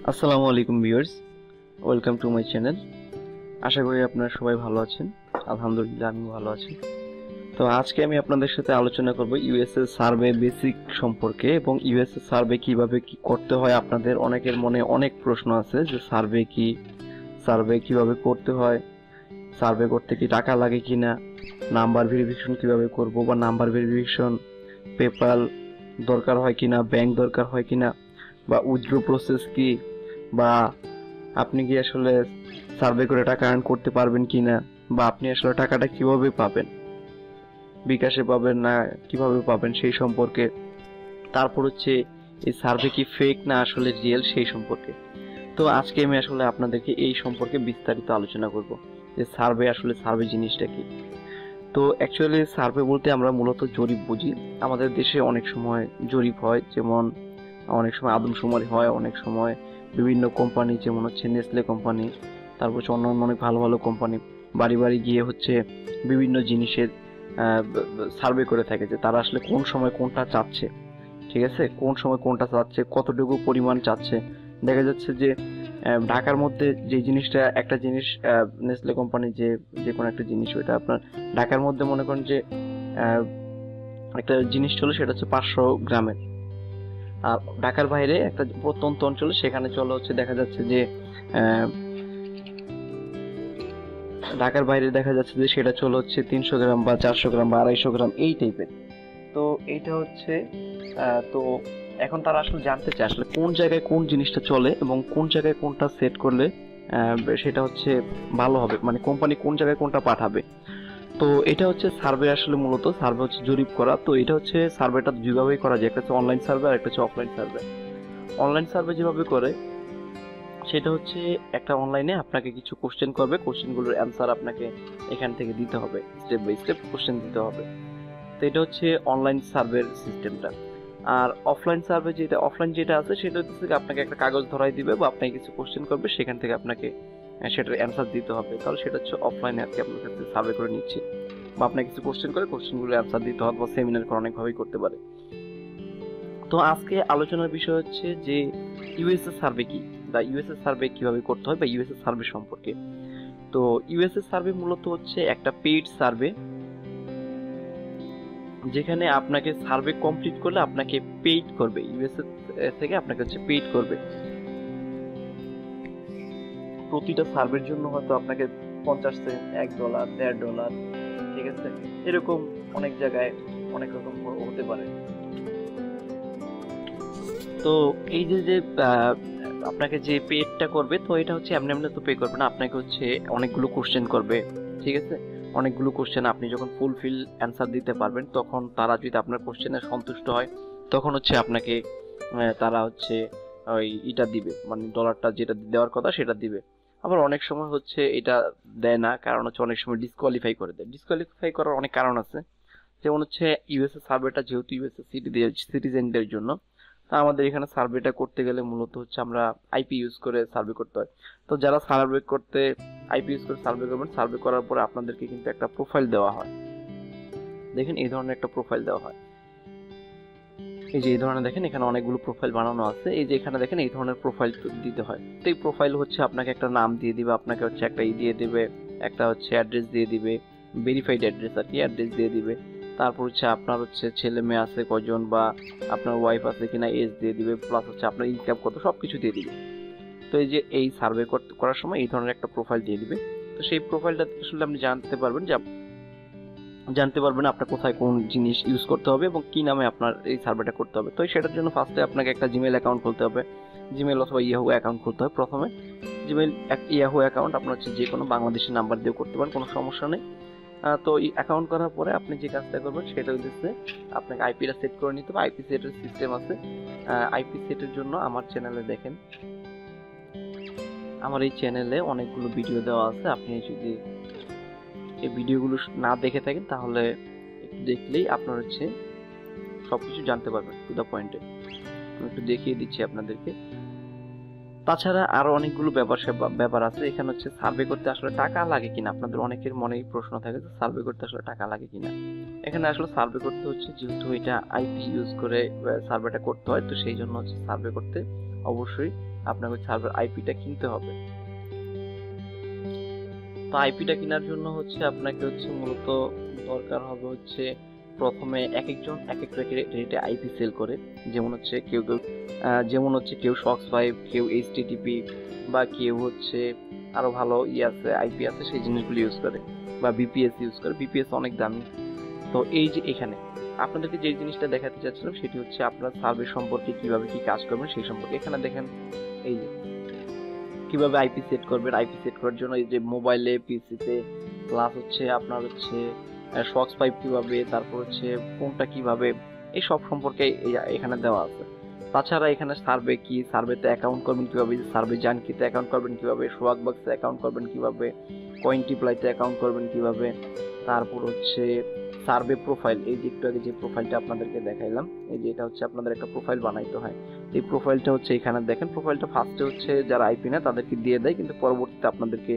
আসসালামু আলাইকুম viewers, welcome to my channel. আশা করি আপনারা সবাই ভালো আছেন। আলহামদুলিল্লাহ আমি ভালো আছি। তো আজকে আমি আপনাদের সাথে আলোচনা করব ইউএসএ সার্ভে বেসিক সম্পর্কে এবং ইউএসএ সার্ভে কিভাবে কি করতে হয়। আপনাদের অনেকের মনে অনেক প্রশ্ন আছে যে সার্ভে কি, সার্ভে কিভাবে করতে হয়, সার্ভে করতে কি টাকা লাগে কিনা, নাম্বার ভেরিফিকেশন কিভাবে করব বা নাম্বার ভেরিফিকেশন পেপাল দরকার হয় কিনা, ব্যাংক দরকার হয় কিনা, বা উইথড্র প্রসেস কি, বা আপনি কি আসলে সার্ভে করে টাকা আর্ন করতে পারবেন কিনা, বা আপনি আসলে টাকাটা কিভাবে পাবেন, বিকাশে পাবেন না কিভাবে পাবেন সেই সম্পর্কে। তারপর হচ্ছে এই সার্ভে কি ফেক না আসলে রিয়েল সেই সম্পর্কে। তো আজকে আমি আসলে আপনাদেরকে এই সম্পর্কে বিস্তারিত আলোচনা করব যে সার্ভে আসলে সার্ভে জিনিসটা কি। তো অ্যাকচুয়ালি সার্ভে বলতে আমরা মূলত জরিপ বুঝি। আমাদের দেশে অনেক সময় জরিপ হয়, যেমন অনেক সময় আদমশুমারি হয়, অনেক সময় বিভিন্ন কোম্পানি যেমন হচ্ছে নেসলে কোম্পানি, তারপর হচ্ছে অন্য অন্য অনেক ভালো ভালো কোম্পানি বাড়ি বাড়ি গিয়ে হচ্ছে বিভিন্ন জিনিসের সার্ভে করে থাকে যে তারা আসলে কোন সময় কোনটা চাচ্ছে, ঠিক আছে, কোন সময় কোনটা চাচ্ছে, কতটুকু পরিমাণ চাচ্ছে। দেখা যাচ্ছে যে ঢাকার মধ্যে যে জিনিসটা, একটা জিনিস নেসলে কোম্পানি যে যে কোনো একটা জিনিস, ওইটা আপনার ঢাকার মধ্যে মনে করেন যে আহ, একটা জিনিস চলে, সেটা হচ্ছে 500 গ্রামের। আর ঢাকার বাইরে একটা প্রত্যন্ত অঞ্চলে সেখানে চলে হচ্ছে, দেখা যাচ্ছে যে আহ, ঢাকার বাইরে দেখা যাচ্ছে যে সেটা চলে হচ্ছে 300 গ্রাম বা 400 গ্রাম বা 250 গ্রাম এই টাইপের। তো এইটা হচ্ছে তো এখন তারা আসলে জানতে চায় আসলে কোন জায়গায় কোন জিনিসটা চলে এবং কোন জায়গায় কোনটা সেট করলে সেটা হচ্ছে ভালো হবে, মানে কোম্পানি কোন জায়গায় কোনটা পাঠাবে। তো এটা হচ্ছে সার্ভে, আসলে মূলত সার্ভে হচ্ছে জরিপ করা। তো এটা হচ্ছে সার্ভেটা দুইভাবেই করা যায়, একটা হচ্ছে অনলাইন সার্ভে আর একটা হচ্ছে অফলাইন সার্ভে। অনলাইন সার্ভে যেভাবে করে সেটা হচ্ছে একটা অনলাইনে আপনাকে কিছু কোশ্চেন করবে, কোশ্চেনগুলোর অ্যান্সার আপনাকে এখান থেকে দিতে হবে, স্টেপ বাই স্টেপ কোশ্চেন দিতে হবে। তো এটা হচ্ছে অনলাইন সার্ভের সিস্টেমটা। আর অফলাইন সার্ভে যেটা, অফলাইন যেটা আছে সেটা হচ্ছে আপনাকে একটা কাগজ ধরাই দিবে বা আপনাকে কিছু কোশ্চেন করবে, সেখান থেকে আপনাকে সেটার অ্যান্সার দিতে হবে। তাহলে সেটা হচ্ছে অফলাইনে আর কি, আপনার কাছে সার্ভে করে নিচ্ছে বা আপনাকে কিছু কোশ্চেন করে কোশ্চেনগুলোর অ্যান্সার দিতে হবে, বা সেমিনার করে অনেকভাবেই করতে পারে। তো আজকে আলোচনার বিষয় হচ্ছে যে ইউএসএ সার্ভে কি, বা ইউএসএ সার্ভে কিভাবে করতে হয়, বা ইউএসএ সার্ভে সম্পর্কে। তো ইউএসএ সার্ভে মূলত হচ্ছে একটা পেইড সার্ভে, যেখানে আপনাকে সার্ভে কমপ্লিট করলে আপনাকে পেইড করবে, ইউএসএ থেকে আপনাকে হচ্ছে পেইড করবে। প্রতিটা সার্ভের জন্য হয়তো আপনাকে 50 সেন্ট, $1, $1.5, ঠিক আছে, এরকম অনেক জায়গায় অনেক রকম হতে পারে। তো এই যে যে আপনাকে যে পেডটা করবে, তো এটা হচ্ছে এমনি এমনি তো পে করবে না, আপনাকে হচ্ছে অনেকগুলো কোশ্চেন করবে, ঠিক আছে। অনেকগুলো কোশ্চেন আপনি যখন ফুলফিল অ্যান্সার দিতে পারবেন, তখন তারা যদি আপনার কোশ্চেনে সন্তুষ্ট হয়, তখন হচ্ছে আপনাকে তারা হচ্ছে ওই এটা দিবে, মানে ডলারটা যেটা দেওয়ার কথা সেটা দিবে। আবার অনেক সময় হচ্ছে এটা দেয় না, কারণ হচ্ছে অনেক সময় ডিসকোয়ালিফাই করে দেয়। ডিসকোয়ালিফাই করার অনেক কারণ আছে, যেমন হচ্ছে ইউএসএ সার্ভেটা যেহেতু ইউএসএ সিটিজেনদের জন্য, তা আমাদের এখানে সার্ভেটা করতে গেলে মূলত হচ্ছে আমরা আইপি ইউজ করে সার্ভে করতে হয়। তো যারা সার্ভে করতে আইপি ইউজ করে সার্ভে করবেন, সার্ভে করার পরে আপনাদেরকে কিন্তু একটা প্রোফাইল দেওয়া হয়। দেখেন এই ধরনের একটা প্রোফাইল দেওয়া হয়, এই যে এই ধরনের দেখেন এখানে অনেকগুলো প্রোফাইল বানানো আছে। এই যে এখানে দেখেন এই ধরনের প্রোফাইল দিতে হয়। তো এই প্রোফাইল হচ্ছে আপনাকে একটা নাম দিয়ে দিবে, আপনাকে হচ্ছে একটা দিয়ে দিবে, একটা হচ্ছে অ্যাড্রেস দিয়ে দিবে, ভেরিফাইড অ্যাড্রেস আর কি, অ্যাড্রেস দিয়ে দিবে। তারপর হচ্ছে আপনার হচ্ছে ছেলে মেয়ে আছে কয়জন, বা আপনার ওয়াইফ আছে কিনা এজ দিয়ে দিবে, প্লাস হচ্ছে আপনার ইনকাম কত, সবকিছু দিয়ে দিবে। তো এই যে এই সার্ভে করার সময় এই ধরনের একটা প্রোফাইল দিয়ে দিবে। তো সেই প্রোফাইলটা আসলে আপনি জানতে পারবেন আপনার কোথায় কোন জিনিস ইউজ করতে হবে এবং কি নামে আপনার এই সার্ভেটা করতে হবে। তো সেটার জন্য ফার্স্টে আপনাকে একটা জিমেল অ্যাকাউন্ট খুলতে হবে, জিমেল অথবা ইয়াহু অ্যাকাউন্ট খুলতে হবে প্রথমে। জিমেল ইয়াহু অ্যাকাউন্ট আপনার হচ্ছে যে কোনো বাংলাদেশি নাম্বার দিয়ে করতে পারেন, কোনো সমস্যা নেই। তো এই অ্যাকাউন্ট করার পরে আপনি যে কাজটা করবেন সেটা হচ্ছে আপনাকে আইপিটা সেট করে নিতে হবে। আইপি সেটের সিস্টেম আছে। আইপি সেটের জন্য আমার চ্যানেলে দেখেন, আমার এই চ্যানেলে অনেকগুলো ভিডিও দেওয়া আছে। আপনি যদি এই ভিডিওগুলো না দেখে থাকেন তাহলে একটু দেখলেই আপনার হচ্ছে সবকিছু জানতে পারবেন টু দা পয়েন্টে। আমি একটু দেখিয়ে দিচ্ছি আপনাদেরকে। তাছাড়া আরো অনেকগুলো ব্যাপার আছে এখানে। হচ্ছে সার্ভে করতে আসলে টাকা লাগে কিনা, আপনাদের অনেকের মনেই প্রশ্ন থাকে যে সার্ভে করতে আসলে টাকা লাগে কিনা। এখানে আসলে সার্ভে করতে হচ্ছে, যেহেতু এটা আইপি ইউজ করে সার্ভেটা করতে হয়, তো সেই জন্য হচ্ছে সার্ভে করতে অবশ্যই আপনাকে সার্ভার আইপিটা কিনতে হবে। তো আইপিটা কেনার জন্য হচ্ছে আপনাকে হচ্ছে মূলত দরকার হবে হচ্ছে প্রথমে এক একজন এক এক রেটে আইপি সেল করে। যেমন হচ্ছে কেউ শক্স 5, কেউ এইচটিটিপি, বা কেউ হচ্ছে আরো ভালো আছে আইপি আছে সেই জিনিসগুলো ইউজ করে, বা বিপিএস ইউজ করে। বিপিএস অনেক দামি। তো এই যে এখানে আপনাদেরকে যে জিনিসটা দেখাতে চাচ্ছিলাম সেটি হচ্ছে আপনার সার্ভে সম্পর্কে কিভাবে কি কাজ করবেন সেই সম্পর্কে। এখানে দেখেন এই যে কিভাবে আইপি সেট করবেন। আইপি সেট করার জন্য এই যে মোবাইলে, পিসিতে, প্লাস হচ্ছে আপনার হচ্ছে শক্স 5 কিভাবে, তারপর হচ্ছে কোনটা কিভাবে, এই সব সম্পর্কে এখানে দেওয়া আছে। তাছাড়া এখানে সার্ভে কি, সার্ভেতে অ্যাকাউন্ট করবেন কিভাবে, সার্ভে জানকিতে অ্যাকাউন্ট করবেন কিভাবে, সোয়াগ বক্সে অ্যাকাউন্ট করবেন কিভাবে, কয়েনটিপ্লাইতে অ্যাকাউন্ট করবেন কিভাবে, তারপর হচ্ছে সার্ভে প্রোফাইল, এই যে একটু আগে যে প্রোফাইলটা আপনাদেরকে দেখাইলাম, এই যে এটা হচ্ছে আপনাদের একটা প্রোফাইল বানাইতে হয়। এই প্রোফাইলটা হচ্ছে এখানে দেখেন, প্রোফাইলটা ফার্স্টে হচ্ছে যারা আইপি না তাদেরকে দিয়ে দেয়, কিন্তু পরবর্তীতে আপনাদেরকে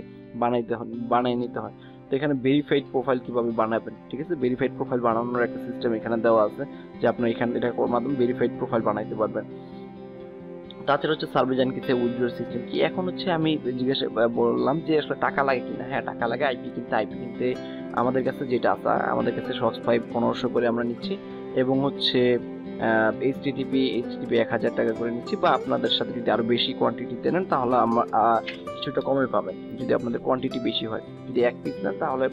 বানিয়ে নিতে হয়। তো এখানে ভেরিফাইড প্রোফাইল কিভাবে বানাবেন, ঠিক আছে, ভেরিফাইড প্রোফাইল বানানোর একটা সিস্টেম এখানে দেওয়া আছে, যে আপনি এখানে এটা মাধ্যমে ভেরিফাইড প্রোফাইল বানাইতে পারবেন। তাছাড়া হচ্ছে সার্ভে জানকিতে উইথড্র সিস্টেম কি। এখন হচ্ছে আমি জিজ্ঞাসা বললাম যে আসলে টাকা লাগে কিনা। হ্যাঁ, টাকা লাগে আইপি কিনতে আমাদের কাছে যেটা আছে, আমাদের কাছে শক্স 5 1500 করে আমরা নিচ্ছি, এবং হচ্ছে এইচটিটিপি 1000 টাকা করে নিচ্ছি, বা আপনাদের সাথে যদি আরো বেশি কোয়ান্টিটিতে নেন তাহলে আমরা কিছুটা কমে পাবেন, যদি আপনাদের কোয়ান্টিটি বেশি হয়। যদি এক পিস নেন তাহলে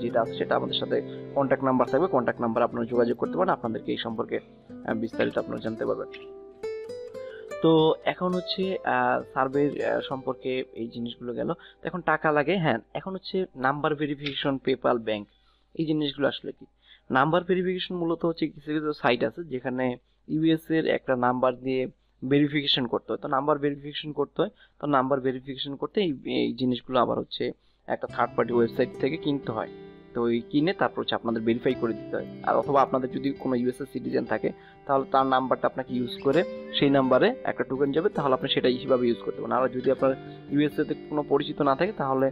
যেটা আছে সেটা আমাদের সাথে কন্ট্যাক্ট নাম্বার থাকবে, কন্ট্যাক্ট নাম্বার আপনারা যোগাযোগ করতে পারেন, আপনাদেরকে এই সম্পর্কে বিস্তারিত আপনারা জানতে পারবেন। তো এখন হচ্ছে সার্ভের সম্পর্কে এই জিনিসগুলো গেল। তো এখন টাকা লাগে। হ্যাঁ, এখন হচ্ছে নাম্বার ভেরিফিকেশন, পেপাল, ব্যাংক, এই জিনিসগুলো আসলে কি। নাম্বার ভেরিফিকেশন মূলত হচ্ছে কিছু কিছু সাইট আছে যেখানে ইউএস এর একটা নাম্বার দিয়ে ভেরিফিকেশন করতে হয়। তো নাম্বার ভেরিফিকেশন করতে হয়, তো নাম্বার ভেরিফিকেশন করতে এই জিনিসগুলো আবার হচ্ছে একটা থার্ড পার্টি ওয়েবসাইট থেকে কিনতে হয়। তো ওই কিনে তারপর হচ্ছে আপনাদের ভেরিফাই করে দিতে হয়। আর অথবা আপনাদের যদি কোনো ইউএসএ সিটিজেন থাকে তাহলে তার নাম্বারটা আপনাকে ইউজ করে সেই নাম্বারে একটা টোকেন যাবে, তাহলে আপনি সেটা হিসাবে ইউজ করতে পারেন। আর যদি আপনার ইউএসএ তে কোনো পরিচিত না থাকে তাহলে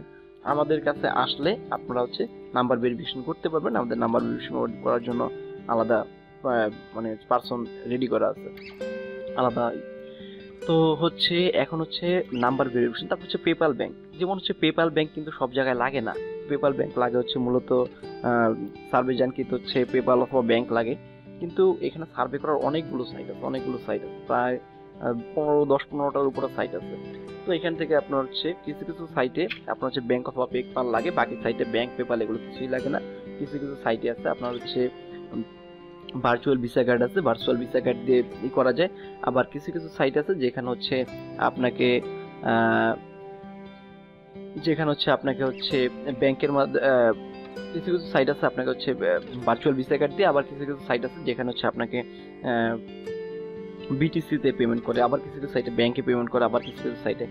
আমাদের কাছে আসলে আপনারা হচ্ছে নাম্বার ভেরিফিকেশন করতে পারবেন। আমাদের নাম্বার ভেরিফিকেশন করার জন্য আলাদা মানে পার্সন রেডি করা আছে আলাদা। তো হচ্ছে এখন হচ্ছে নাম্বার ভেরিফিকেশন। তারপর হচ্ছে পেপাল ব্যাংক। যেমন হচ্ছে পেপাল ব্যাংক কিন্তু সব জায়গায় লাগে না। পেপাল ব্যাংক লাগে হচ্ছে মূলত সার্ভে জানকিতে হচ্ছে পেপাল অথবা ব্যাংক লাগে, কিন্তু এখানে সার্ভে করার অনেকগুলো সাইট আছে, প্রায় 10-15টার উপরে সাইট আছে। তো এখান থেকে আপনার হচ্ছে কিছু কিছু সাইটে আপনার হচ্ছে ব্যাংক অথবা পেপাল লাগে, বাকি সাইটে ব্যাংক, পেপাল এগুলো কিছুই লাগে না। কিছু কিছু সাইটে আছে আপনার হচ্ছে ভার্চুয়াল ভিসা কার্ড আছে, ভার্চুয়াল ভিসা কার্ড দিয়ে করা যায়। আবার কিছু কিছু সাইট আছে যেখানে হচ্ছে আপনাকে হচ্ছে ব্যাংকের মাধ্যমে, কিছু কিছু সাইট আছে আপনাকে হচ্ছে ভার্চুয়াল ভিসা কার্ড দিয়ে, আবার কিছু কিছু সাইট আছে যেখানে হচ্ছে আপনাকে বিটিসিতে পেমেন্ট করে, আবার কিছু কিছু সাইটে ব্যাংকে পেমেন্ট করে, আবার কিছু কিছু সাইটে।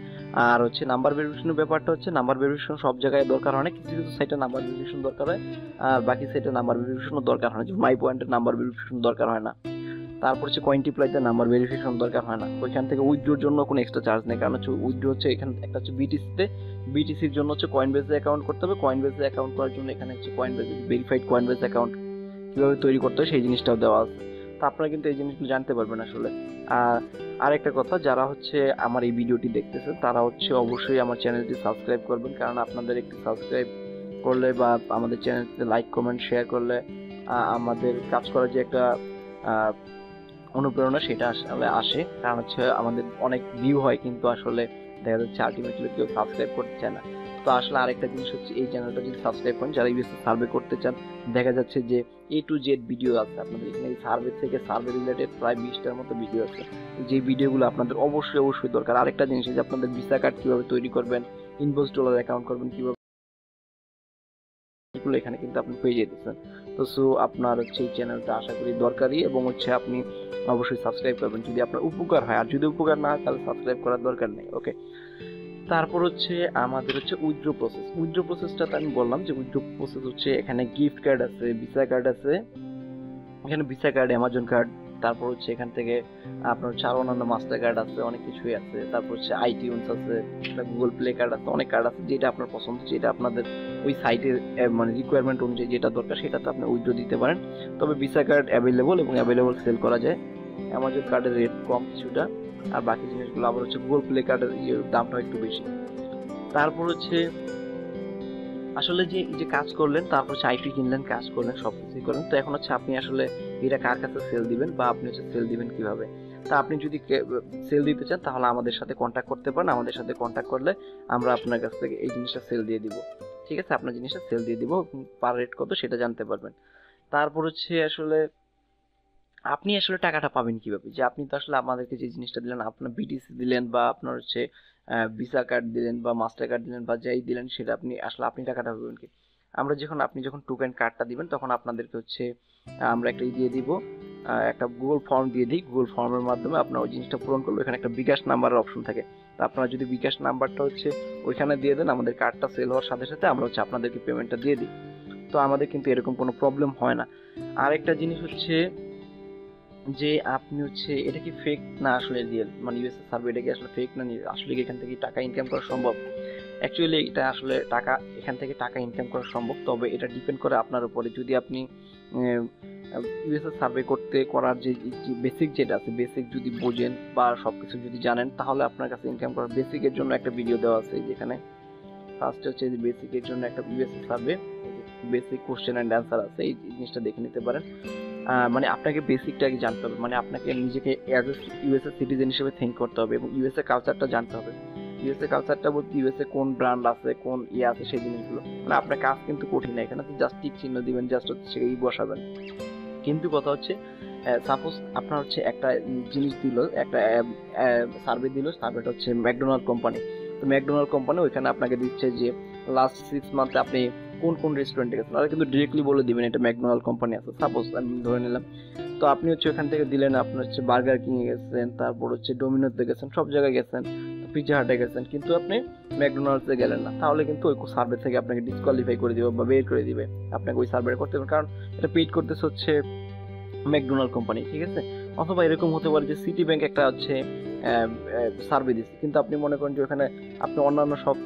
আর হচ্ছে নাম্বার ভেরিফিকেশনের ব্যাপারটা হচ্ছে নাম্বার ভেরিফিকেশন সব জায়গায় দরকার হয় না, কিছু কিছু সাইটে নাম্বার ভেরিফিকেশন দরকার হয়, আর বাকি সাইটে নাম্বার ভেরিফিকেশনও দরকার হয় না। যেমন মাই পয়েন্টের নাম্বার ভেরিফিকেশন দরকার হয় না। তারপর হচ্ছে কয়েনটিপ্লাইতে নাম্বার ভেরিফিকেশন দরকার হয় না। ওইখান থেকে উইথড্রোর জন্য কোনো এক্সট্রা চার্জ নেই, কারণ হচ্ছে উইথড্রো হচ্ছে এখানে একটা হচ্ছে বিটিসির জন্য হচ্ছে কয়েনবেজে অ্যাকাউন্ট করতে হবে। কয়েনবেজে অ্যাকাউন্ট করার জন্য এখানে হচ্ছে ভেরিফাইড কয়েনবেজ অ্যাকাউন্ট কিভাবে তৈরি করতে হয় সেই জিনিসটাও দেওয়া আছে। তো আপনারা কিন্তু এই জিনিসগুলো জানতে পারবেন আসলে। আর একটা কথা, যারা হচ্ছে আমার এই ভিডিওটি দেখতেছে তারা হচ্ছে অবশ্যই আমার চ্যানেলটি সাবস্ক্রাইব করবেন, কারণ আপনাদের একটি সাবস্ক্রাইব করলে বা আমাদের চ্যানেলটিতে লাইক, কমেন্ট, শেয়ার করলে আমাদের কাজ করার যে একটা অনুপ্রেরণা সেটা আসলে আসে। কারণ হচ্ছে আমাদের অনেক ভিউ হয় কিন্তু আসলে দেখা যাচ্ছে আলটিমেটলি কেউ সাবস্ক্রাইব করতে চায় না। তো আসলে আরেকটা জিনিস হচ্ছে এই চ্যানেলটা যদি সাবস্ক্রাইব করেন, যারা ইউএসএ সার্ভে করতে চান, দেখা যাচ্ছে যে A to Z ভিডিও আছে আপনাদের এখানে। সার্ভে থেকে সার্ভে রিলেটেড প্রায় 20টার মতো ভিডিও আছে, যে ভিডিওগুলো আপনাদের অবশ্যই দরকার। আরেকটা জিনিস যে আপনাদের ভিসা কার্ড কিভাবে তৈরি করবেন, ইনভয়েস ডলার অ্যাকাউন্ট করবেন কিভাবে, এগুলো এখানে কিন্তু আপনি পেয়ে যেতেছেন। তো আপনার হচ্ছে এই চ্যানেলটা আশা করি দরকারি, এবং হচ্ছে আপনি অবশ্যই সাবস্ক্রাইব করবেন যদি আপনার উপকার হয়। আর যদি উপকার না হয় তাহলে সাবস্ক্রাইব করার দরকার নেই। ওকে, তারপর হচ্ছে আমাদের হচ্ছে উইথড্র প্রসেসটা তো আমি বললাম যে উইথড্র প্রসেস হচ্ছে এখানে গিফট কার্ড আছে, ভিসা কার্ড আছে, এখানে ভিসা কার্ড, অ্যামাজন কার্ড, তারপর হচ্ছে এখান থেকে আপনার হচ্ছে আরো অন্যান্য মাস্টার কার্ড আছে, অনেক কিছুই আছে। তারপর হচ্ছে আইটিউনস আছে, গুগল প্লে কার্ড আছে, অনেক কার্ড আছে। যেটা আপনার পছন্দ, যেটা আপনাদের ওই সাইটের মানে রিকোয়ারমেন্ট অনুযায়ী যেটা দরকার সেটা তো আপনি উইথড্র দিতে পারেন। তবে ভিসা কার্ড অ্যাভেলেবল সেল করা যায়। অ্যামাজন কার্ডের রেট কম কিছুটা, আর বাকি জিনিসগুলো আবার হচ্ছে গুগল প্লে কার্ডের দামটা একটু বেশি। তারপর হচ্ছে আসলে যে এই যে কাজ করলেন, তারপর হচ্ছে আইপি কিনলেন, কাজ করলেন, সবকিছুই করলেন, তো এখন হচ্ছে আপনি আসলে এটা কার কাছে সেল দিবেন বা আপনি হচ্ছে সেল দিবেন কিভাবে। তা আপনি যদি সেল দিতে চান তাহলে আমাদের সাথে কন্ট্যাক্ট করতে পারেন। আমাদের সাথে কন্ট্যাক্ট করলে আমরা আপনার কাছ থেকে এই জিনিসটা সেল দিয়ে দিব। ঠিক আছে, আপনার জিনিসটা সেল দিয়ে দিব, পার রেট কত সেটা জানতে পারবেন। তারপর হচ্ছে আসলে আপনি আসলে টাকাটা পাবেন কিভাবে, যে আপনি তো আসলে আমাদেরকে যে জিনিসটা দিলেন, আপনার বিটিসি দিলেন বা আপনার হচ্ছে ভিসা কার্ড দিলেন বা মাস্টার কার্ড দিলেন বা যাই দিলেন, সেটা আপনি টাকাটা পাবেন কি। আপনি যখন টোকেন কার্ডটা দিবেন তখন আপনাদেরকে হচ্ছে আমরা একটা দিয়ে দিব, একটা গুগল ফর্ম দিয়ে দিই। গুগল ফর্মের মাধ্যমে আপনার ওই জিনিসটা পূরণ করলে ওখানে একটা বিকাশ নাম্বারের অপশন থাকে। তো আপনারা যদি বিকাশ নাম্বারটা হচ্ছে ওইখানে দিয়ে দেন, আমাদের কার্ডটা সেল হওয়ার সাথে সাথে আমরা হচ্ছে আপনাদেরকে পেমেন্টটা দিয়ে দিই। তো আমাদের কিন্তু এরকম কোনো প্রবলেম হয় না। আরেকটা জিনিস হচ্ছে যে আপনি হচ্ছে এটা কি ফেক না আসলে রিয়েল, মানে ইউএসএ সার্ভে এটা কি আসলে ফেক না আসলে কি এখান থেকে টাকা ইনকাম করা সম্ভব। অ্যাকচুয়ালি এটা আসলে এখান থেকে টাকা ইনকাম করা সম্ভব, তবে এটা ডিপেন্ড করে আপনার উপরে। যদি আপনি ইউএসএ সার্ভে করার যে বেসিক যেটা আছে, বেসিক যদি বোঝেন বা সবকিছু যদি জানেন, তাহলে আপনার কাছে ইনকাম করার বেসিকের জন্য একটা ভিডিও দেওয়া আছে যেখানে ফার্স্ট হচ্ছে যে বেসিকের জন্য একটা USA survey basic question and answer আছে, এই জিনিসটা দেখে নিতে পারেন। মানে আপনাকে বেসিকটা আগে জানতে হবে, মানে আপনাকে নিজেকে অ্যাজ এ ইউএসএ সিটিজেন হিসেবে থিঙ্ক করতে হবে এবং ইউএসএ কালচারটা জানতে হবে। ইউএসএ কালচারটা বলতে ইউএসএ কোন ব্র্যান্ড আছে, কোন আছে, সেই জিনিসগুলো। মানে আপনার কাজ কিন্তু কঠিন না, এখানে জাস্ট টিক চিহ্ন দিবেন, জাস্ট হচ্ছে এই বসাবেন। কিন্তু কথা হচ্ছে সাপোজ আপনার হচ্ছে একটা জিনিস দিল, একটা সার্ভে দিল, সার্ভেটা হচ্ছে ম্যাকডোনাল্ড কোম্পানি। তো ম্যাকডোনাল্ড কোম্পানি ওইখানে আপনাকে দিচ্ছে যে লাস্ট 6 মান্থে আপনি কোন কোন রেস্টুরেন্টে গেছেন, আর কিন্তু ডিরেক্টলি বলে দিবেন এটা ম্যাকডোনাল্ড কোম্পানি আছে, সাপোজ আমি ধরে নিলাম। তো আপনি হচ্ছে ওখান থেকে দিলেন, আপনার হচ্ছে বার্গার কিং এ গেছেন, তারপর হচ্ছে ডোমিনোতে গেছেন, সব জায়গায় গেছেন, পিৎজা হাটে গেছেন, কিন্তু আপনি ম্যাকডোনাল্ডসে গেলেন না, তাহলে কিন্তু ওই সার্ভে থেকে আপনাকে ডিসকোয়ালিফাই করে দিবে বা বের করে দিবে। আপনাকে ওই সার্ভে করতে হবে, কারণ এটা পেইড করতেছে হচ্ছে ম্যাকডোনাল্ড কোম্পানি। ঠিক আছে, অথবা এরকম হতে পারে যে সিটি ব্যাংক একটা হচ্ছে সার্ভে দিচ্ছে, কিন্তু আপনি মনে করেন যে ওখানে আপনি অন্যান্য সব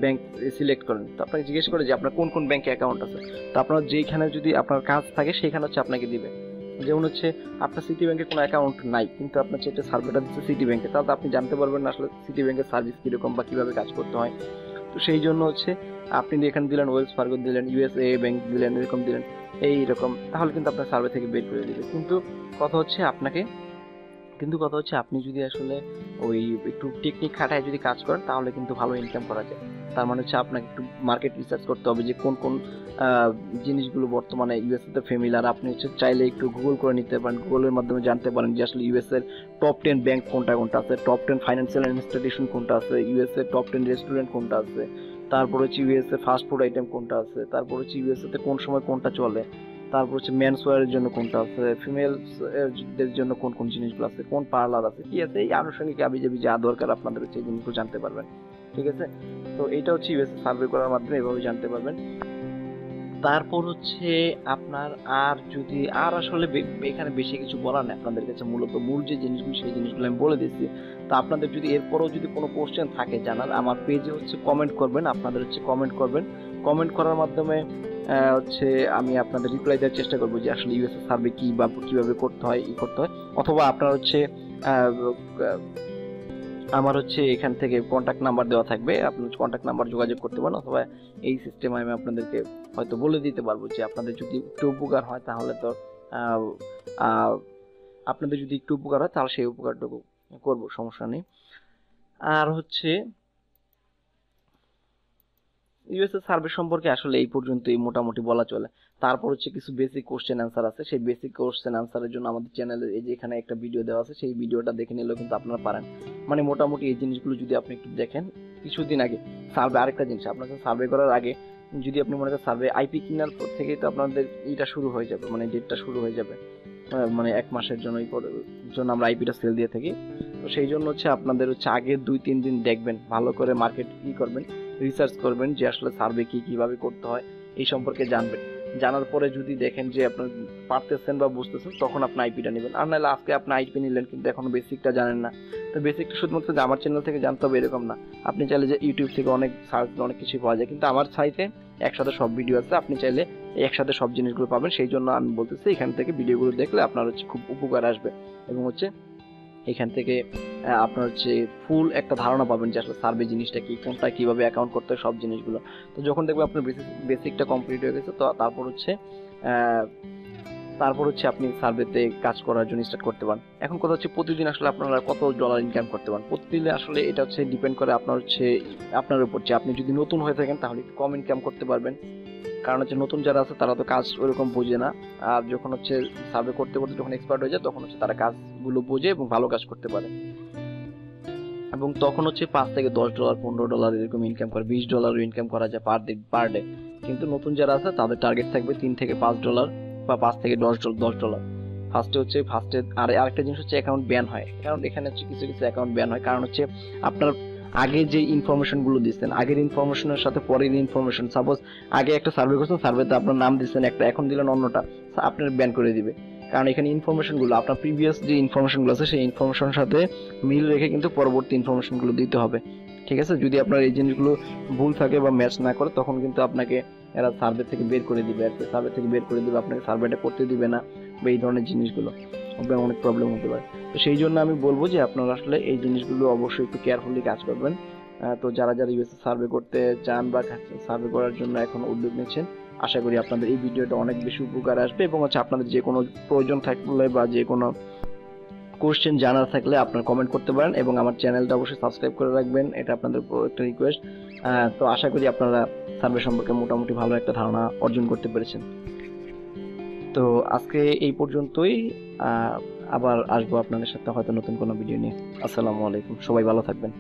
ব্যাংক সিলেক্ট করেন, তো আপনাকে জিজ্ঞেস করে যে আপনার কোন কোন ব্যাংকে অ্যাকাউন্ট আছে। তো আপনার যেইখানে যদি আপনার কাজ থাকে সেইখানে হচ্ছে আপনাকে দিবে। যেমন হচ্ছে আপনার সিটি ব্যাংকে কোনো অ্যাকাউন্ট নাই, কিন্তু আপনার হচ্ছে একটা সার্ভেটা দিচ্ছে সিটি ব্যাংকে, তাহলে আপনি জানতে পারবেন না আসলে সিটি ব্যাংকের সার্ভিস কীরকম বা কীভাবে কাজ করতে হয়। তো সেই জন্য হচ্ছে আপনি এখানে দিলেন ওয়েলস ফার্গো দিলেন, ইউএসএ ব্যাংক দিলেন, এরকম দিলেন এইরকম, তাহলে কিন্তু আপনার সার্ভে থেকে বের করে দিবে। কিন্তু কথা হচ্ছে আপনি যদি আসলে ওই একটু টেকনিক খাটায় যদি কাজ করেন, তাহলে কিন্তু ভালো ইনকাম করা যায়। তার মানে হচ্ছে আপনাকে একটু মার্কেট রিসার্চ করতে হবে যে কোন কোন জিনিসগুলো বর্তমানে ইউএসএ তে ফেমিলার। আপনি হচ্ছে চাইলে একটু গুগল করে নিতে পারেন, গুগলের মাধ্যমে জানতে পারেন যে আসলে ইউএসএ টপ 10 ব্যাংক কোনটা কোনটা আছে, টপ 10 ফাইন্যান্সিয়াল ইনস্টিটিউশন কোনটা আছে, ইউএসএ টপ 10 রেস্টুরেন্ট কোনটা আছে, তারপর হচ্ছে ইউএসএ ফাস্ট ফুড আইটেম কোনটা আছে, তারপর হচ্ছে ইউএসএ তে কোন সময় কোনটা চলে, তারপর হচ্ছে মেন্স ওয়্যারের জন্য কোনটা আছে, ফিমেলদের জন্য কোন কোন জিনিসগুলো আছে, কোন পার্লার আছে, কি আছে, এই আনুষঙ্গিক আবিজাবি যা দরকার আপনাদের হচ্ছে এই জিনিসগুলো জানতে পারবেন। ঠিক আছে, তো এইটা হচ্ছে ইউএসএ সার্ভে করার মাধ্যমে এভাবে জানতে পারবেন। তারপর হচ্ছে আপনার আর আসলে এখানে বেশি কিছু বলার নেই আপনাদের কাছে, মূল যে জিনিসগুলো সেই জিনিসগুলো আমি বলে দিচ্ছি। তো আপনাদের যদি এরপরও যদি কোনো কোশ্চেন থাকে জানার, আমার পেজে হচ্ছে কমেন্ট করবেন, আপনাদের হচ্ছে কমেন্ট করবেন। কমেন্ট করার মাধ্যমে হচ্ছে আমি আপনাদের রিপ্লাই দেওয়ার চেষ্টা করবো যে আসলে ইউএসএ সার্ভে কি বা কিভাবে করতে হয়, অথবা আপনার হচ্ছে আমার হচ্ছে এখান থেকে কন্ট্যাক্ট নাম্বার দেওয়া থাকবে, আপনার কন্ট্যাক্ট নাম্বার যোগাযোগ করতে পারেন, অথবা এই সিস্টেমে আমি আপনাদেরকে হয়তো বলে দিতে পারবো যে আপনাদের যদি একটু উপকার হয় তাহলে তো আপনাদের যদি একটু উপকার হয় তাহলে সেই উপকারটুকু করবো, সমস্যা নেই। আর হচ্ছে ইউএসএ সার্ভে সম্পর্কে আসলে এই পর্যন্তই মোটামুটি বলা চলে। তারপর হচ্ছে কিছু বেসিক কোশ্চেন অ্যান্সার আছে, সেই বেসিক কোশ্চেন অ্যান্সারের জন্য আমাদের চ্যানেলে এই যে এখানে একটা ভিডিও দেওয়া আছে, সেই ভিডিওটা দেখে নিলেও কিন্তু আপনারা পারেন। মানে মোটামুটি এই জিনিসগুলো যদি আপনি একটু দেখেন, কিছুদিন আগে সার্ভে, আরেকটা জিনিস আপনার সার্ভে করার আগে যদি আপনি মনে করেন সার্ভে আইপি কেনার পর থেকেই তো আপনাদের এটা শুরু হয়ে যাবে, মানে ডেটটা শুরু হয়ে যাবে, মানে 1 মাসের জন্য আমরা আইপিটা সেল দিয়ে থাকি। তো সেই জন্য হচ্ছে আপনাদের হচ্ছে আগে 2-3 দিন দেখবেন, ভালো করে মার্কেট কি করবেন, রিসার্চ করবেন যে আসলে সার্ভে কিভাবে করতে হয় এই সম্পর্কে জানবেন। জানার পরে যদি দেখেন যে আপনার পারতেছেন বা বুঝতেছেন, তখন আপনি আইপিটা নেবেন। আর নাহলে আজকে আপনি আইপি নিলেন কিন্তু এখনো বেসিকটা জানেন না, তো বেসিকটা শুধুমাত্র যে আমার চ্যানেল থেকে জানতে হবে এরকম না। আপনি চাইলে যে ইউটিউব থেকে অনেক সার্চ অনেক কিছু পাওয়া যায়, কিন্তু আমার সাইটে একসাথে সব ভিডিও আছে, আপনি চাইলে একসাথে সব জিনিসগুলো পাবেন। সেই জন্য আমি বলতেছি এখান থেকে ভিডিওগুলো দেখলে আপনার হচ্ছে খুব উপকার আসবে এবং হচ্ছে এখান থেকে আপনার হচ্ছে ফুল একটা ধারণা পাবেন যে আসলে সার্ভে জিনিসটা কি, কোনটা কিভাবে অ্যাকাউন্ট করতে হয়, সব জিনিসগুলো। তো যখন দেখবে আপনার বেসিকটা কমপ্লিট হয়ে গেছে, তো তারপর হচ্ছে আপনি সার্ভেতে কাজ করার জন্য স্টার্ট করতে পারেন। এখন কথা হচ্ছে প্রতিদিন আসলে আপনারা কত ডলার ইনকাম করতে পারেন প্রতিদিনে, আসলে এটা হচ্ছে ডিপেন্ড করে আপনার উপর, যে আপনি যদি নতুন হয়ে থাকেন তাহলে কম ইনকাম করতে পারবেন। কারণ হচ্ছে নতুন যারা আছে তারা তো কাজ ওইরকম বোঝে না, আর যখন হচ্ছে সার্ভে করতে করতে যখন এক্সপার্ট হয়ে যায় তখন হচ্ছে তারা কাজগুলো বোঝে এবং ভালো কাজ করতে পারে, এবং তখন হচ্ছে $5 থেকে $10, $15 এরকম ইনকাম করে, $20 ইনকাম করা যায় পার ডে। কিন্তু নতুন যারা আছে তাদের টার্গেট থাকবে $3 থেকে $5 বা $5 থেকে $10। ফার্স্টে আর আরেকটা জিনিস হচ্ছে অ্যাকাউন্ট ব্যান হয়, কারণ এখানে হচ্ছে কিছু কিছু অ্যাকাউন্ট ব্যান হয়, কারণ হচ্ছে আপনার আগে যে ইনফরমেশন গুলো দিচ্ছেন, আগের ইনফরমেশনের সাথে পরের ইনফরমেশন, সাপোজ আগে একটা সার্ভে করছেন, সার্ভেতে আপনার নাম দিচ্ছেন একটা, এখন দিলেন অন্যটা, আপনার ব্যান করে দিবে। কারণ এখানে ইনফরমেশন গুলো আপনার প্রিভিয়াস যে ইনফরমেশন গুলো আছে সেই ইনফরমেশনের সাথে মিল রেখে কিন্তু পরবর্তী ইনফরমেশন গুলো দিতে হবে, ঠিক আছে? যদি আপনার এই জিনিসগুলো ভুল থাকে বা ম্যাচ না করে, তখন কিন্তু আপনাকে এরা সার্ভে থেকে বের করে দিবে, আপনাকে সার্ভেটা করতে দিবে না, বা এই ধরনের জিনিসগুলো আপনার অনেক প্রবলেম হতে পারে। তো সেই জন্য আমি বলবো যে আপনারা আসলে এই জিনিসগুলো অবশ্যই একটু কেয়ারফুলি কাজ করবেন। তো যারা ইউএসএ সার্ভে করতে চান বা সার্ভে করার জন্য এখন উদ্যোগ নিচ্ছেন, আশা করি আপনাদের এই ভিডিওটা অনেক বেশি উপকার আসবে, এবং হচ্ছে আপনাদের যে কোনো প্রয়োজন থাকলে বা যে কোনো কোশ্চেন জানার থাকলে আপনারা কমেন্ট করতে পারেন, এবং আমার চ্যানেলটা অবশ্যই সাবস্ক্রাইব করে রাখবেন, এটা আপনাদের একটা রিকোয়েস্ট। তো আশা করি আপনারা সার্ভে সম্পর্কে মোটামুটি ভালো একটা ধারণা অর্জন করতে পেরেছেন। তো আজকে এই পর্যন্তই, আবার আসবো আপনাদের সাথে হয়তো নতুন কোনো ভিডিও নিয়ে। আসসালামু আলাইকুম, সবাই ভালো থাকবেন।